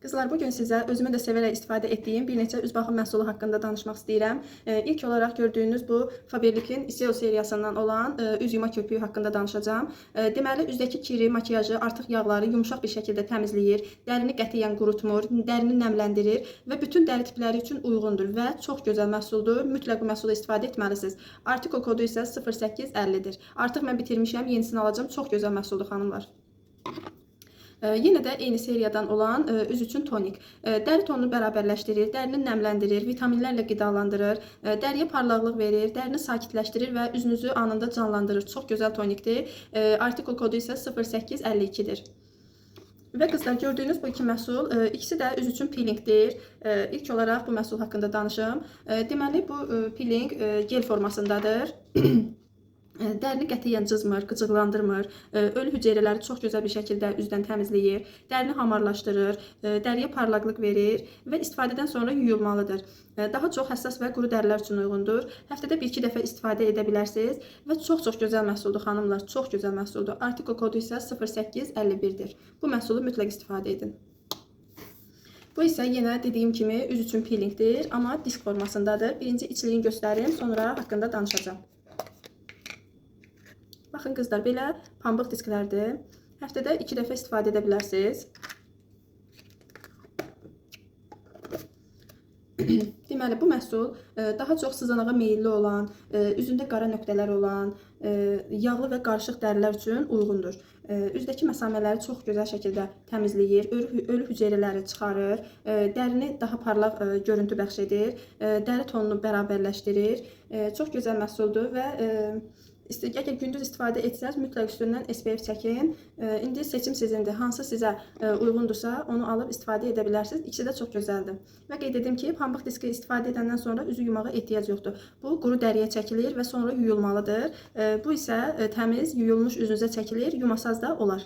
Qızlar, bugün sizə özümə də sevərək istifadə etdiyim bir neçə üz baxım məhsulu haqqında danışmaq istəyirəm. İlk olaraq gördüyünüz bu Faberlic'in Iseo seriyasından olan üz yuma köpüğü haqqında danışacağım. Deməli, üzdəki kiri, makiyajı, artıq yağları yumuşaq bir şəkildə təmizləyir, dərini qətiyyən qurutmur, dərini nəmləndirir və bütün dəri tipləri üçün uyğundur və çox gözəl məhsuldur. Mütləq bu məhsulu istifadə etməlisiniz. Artiko kodu isə 0850-dir. Artıq mən bitirmişəm, yenisini alacağım. Çox gözəl məhsuldur, xanımlar. Yenə də eyni seriyadan olan üz üçün tonik. Dəri tonunu bərabərləşdirir, dərini nəmləndirir, vitaminlərlə qidalandırır, dəriyə parlaqlıq verir, dərini sakitləşdirir və üzünüzü anında canlandırır. Çox gözəl tonikdir. Artiko kodu isə 0852-dir. Və qızlar, gördüyünüz bu iki məhsul, ikisi də üz üçün peelingdir. İlk olaraq bu məhsul haqqında danışım. Deməli, bu peeling gel formasındadır. Dərini qətiyyən cızmır, qıcıqlandırmır, ölü hüceyrələri çox gözəl bir şəkildə üzdən təmizləyir, dərini hamarlaşdırır, dəriyə parlaqlıq verir və istifadədən sonra yuyulmalıdır. Daha çox həssas və quru dərilər üçün uyğundur. Həftədə 1-2 dəfə istifadə edə bilərsiniz və çox gözəl məhsuldur, xanımlar, çox gözəl məhsuldur. Artiko kodu isə 0851-dir. Bu məhsulu mütləq istifadə edin. Bu isə yenə dediyim kimi üz üçün peelingdir, amma disk formasındadır. Birinci içliyini göstərim, sonra haqqında danışacağım. Baxın qızlar, belə pambıq disklərdir. Həftədə 2 dəfə istifadə edə bilərsiniz. Deməli, bu məhsul daha çox sızanağa meyilli olan, üzündə qara nöqtələr olan, yağlı və qarışıq dərilər üçün uyğundur. Üzdəki məsamələri çox gözəl şəkildə təmizləyir, ölü hüceyrələri çıxarır, dərini daha parlaq görüntü bəxş edir, dəri tonunu bərabərləşdirir. Çox gözəl məhsuldur və əgər gündüz istifadə etsəz, mütləq üstündən SPF çəkin. İndi seçim sizindir. Hansı sizə uyğundursa, onu alıb istifadə edə bilərsiniz. İkisi də çox gözəldir. Və qeyd edim ki, pambıq diski istifadə edəndən sonra üzü yumağa ehtiyac yoxdur. Bu, quru dəriyə çəkilir və sonra yuyulmalıdır. Bu isə təmiz, yuyulmuş üzünüzə çəkilir, yumasaz da olar.